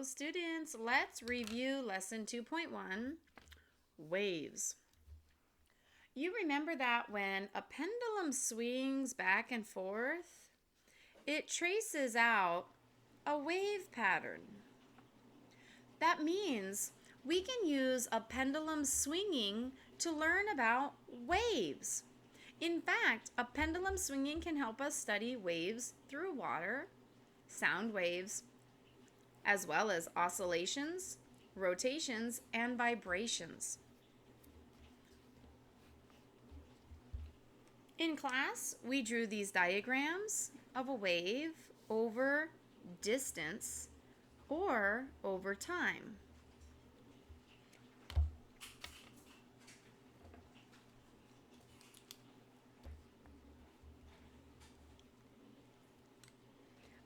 Hello, students. Let's review lesson 2.1, waves. You remember that when a pendulum swings back and forth, it traces out a wave pattern. That means we can use a pendulum swinging to learn about waves. In fact, a pendulum swinging can help us study waves through water, sound waves, as well as oscillations, rotations, and vibrations. In class, we drew these diagrams of a wave over distance or over time.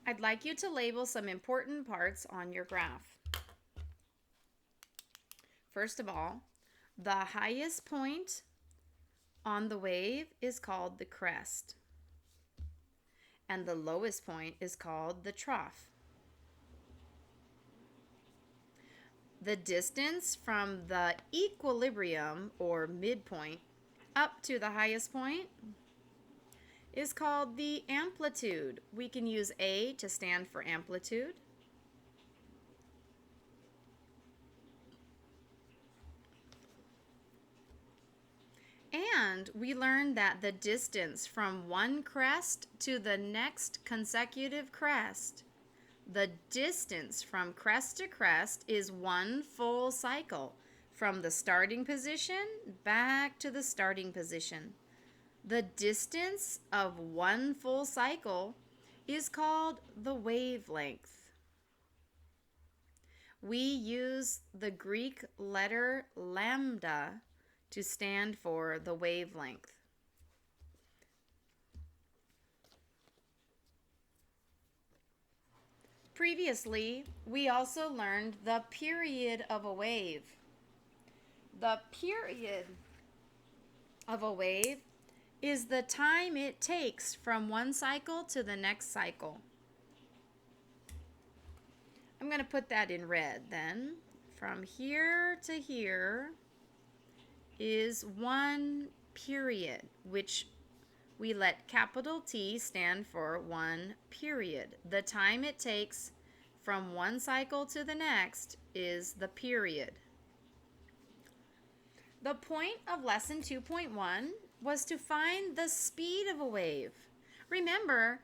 I'd like you to label some important parts on your graph. First of all, the highest point on the wave is called the crest, and the lowest point is called the trough. The distance from the equilibrium or midpoint up to the highest point is called the amplitude. We can use A to stand for amplitude. And we learned that the distance from one crest to the next consecutive crest, the distance from crest to crest is one full cycle from the starting position back to the starting position. The distance of one full cycle is called the wavelength. We use the Greek letter lambda to stand for the wavelength. Previously, we also learned the period of a wave. The period of a wave is the time it takes from one cycle to the next cycle. I'm going to put that in red then. From here to here is one period, which we let capital T stand for one period. The time it takes from one cycle to the next is the period. The point of lesson 2.1 was to find the speed of a wave. Remember,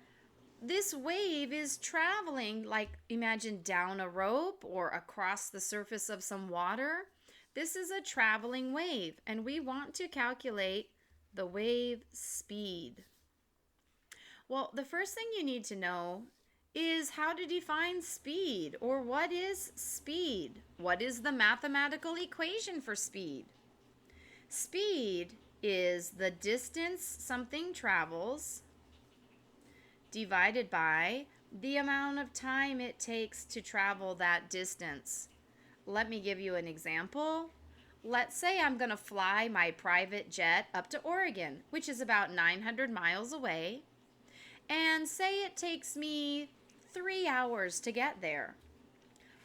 this wave is traveling, like imagine down a rope or across the surface of some water. This is a traveling wave, and we want to calculate the wave speed. Well, the first thing you need to know is how to define speed, or what is speed? What is the mathematical equation for speed? Speed is the distance something travels divided by the amount of time it takes to travel that distance. Let me give you an example. Let's say I'm going to fly my private jet up to Oregon, which is about 900 miles away, and say it takes me 3 hours to get there.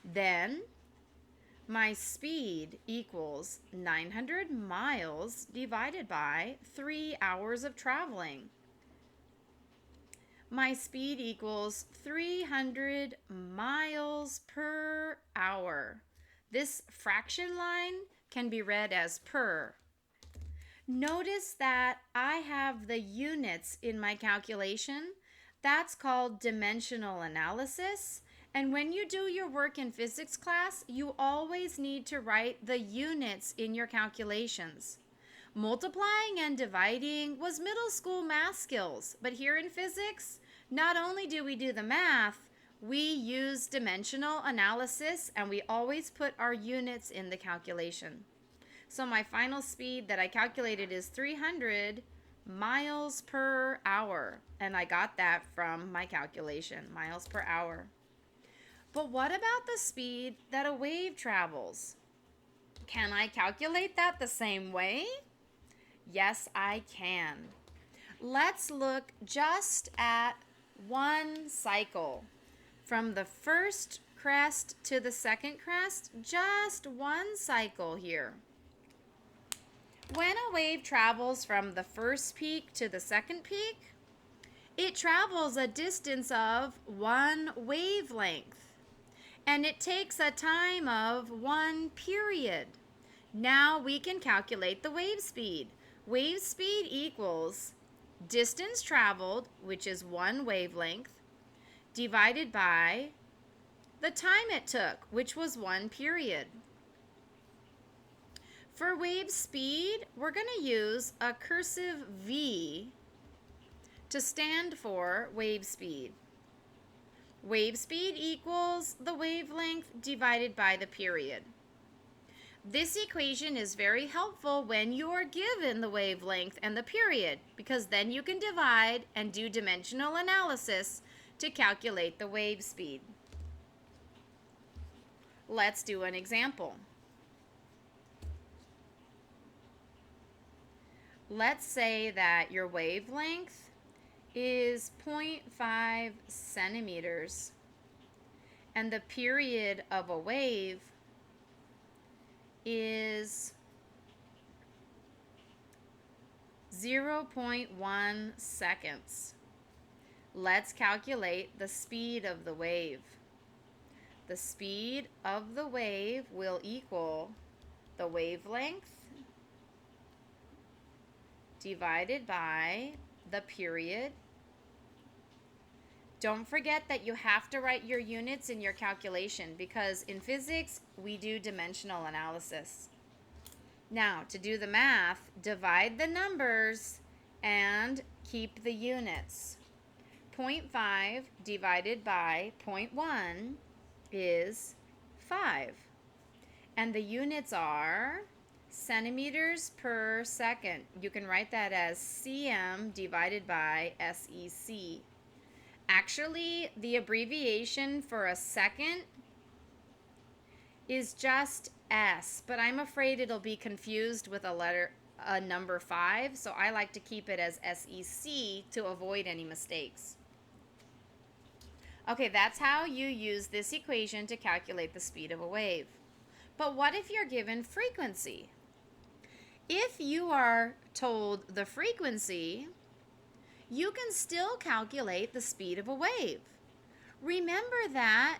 Then my speed equals 900 miles divided by 3 hours of traveling. My speed equals 300 miles per hour. This fraction line can be read as per. Notice that I have the units in my calculation. That's called dimensional analysis. And when you do your work in physics class, you always need to write the units in your calculations. Multiplying and dividing was middle school math skills, but here in physics, not only do we do the math, we use dimensional analysis, and we always put our units in the calculation. So my final speed that I calculated is 300 miles per hour, and I got that from my calculation, miles per hour. But what about the speed that a wave travels? Can I calculate that the same way? Yes, I can. Let's look just at one cycle. From the first crest to the second crest, just one cycle here. When a wave travels from the first peak to the second peak, it travels a distance of one wavelength, and it takes a time of one period. Now we can calculate the wave speed. Wave speed equals distance traveled, which is one wavelength, divided by the time it took, which was one period. For wave speed, we're going to use a cursive V to stand for wave speed. Wave speed equals the wavelength divided by the period. This equation is very helpful when you are given the wavelength and the period, because then you can divide and do dimensional analysis to calculate the wave speed. Let's do an example. Let's say that your wavelength is 0.5 centimeters and the period of a wave is 0.1 seconds. Let's calculate the speed of the wave. The speed of the wave will equal the wavelength divided by the period. Don't forget that you have to write your units in your calculation, because in physics we do dimensional analysis. Now, to do the math, divide the numbers and keep the units. 0.5 divided by 0.1 is 5. And the units are centimeters per second. You can write that as cm divided by sec. Actually, the abbreviation for a second is just S, but I'm afraid it'll be confused with a number 5, so I like to keep it as SEC to avoid any mistakes. Okay, that's how you use this equation to calculate the speed of a wave. But what if you're given frequency? If you are told the frequency, you can still calculate the speed of a wave. Remember that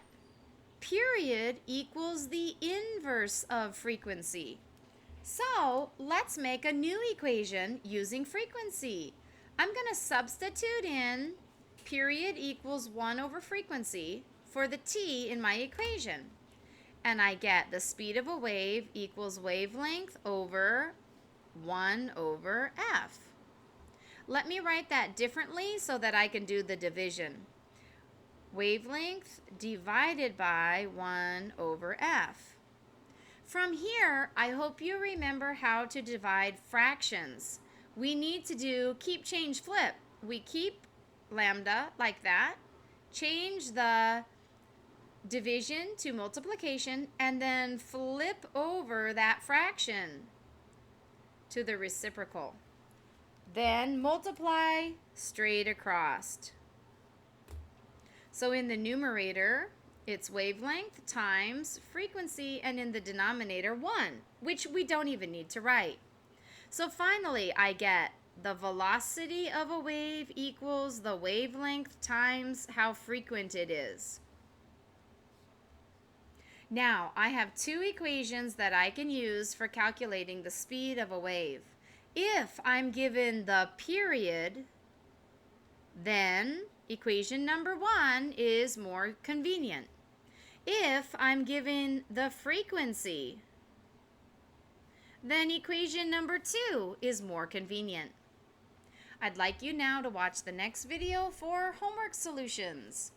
period equals the inverse of frequency. So let's make a new equation using frequency. I'm going to substitute in period equals 1 over frequency for the t in my equation. And I get the speed of a wave equals wavelength over 1 over f. Let me write that differently so that I can do the division. Wavelength divided by 1 over f. From here, I hope you remember how to divide fractions. We need to do keep, change, flip. We keep lambda like that, change the division to multiplication, and then flip over that fraction to the reciprocal. Then multiply straight across. So in the numerator, it's wavelength times frequency, and in the denominator 1, which we don't even need to write. So finally, I get the velocity of a wave equals the wavelength times how frequent it is. Now, I have two equations that I can use for calculating the speed of a wave. If I'm given the period, then equation number 1 is more convenient. If I'm given the frequency, then equation number 2 is more convenient. I'd like you now to watch the next video for homework solutions.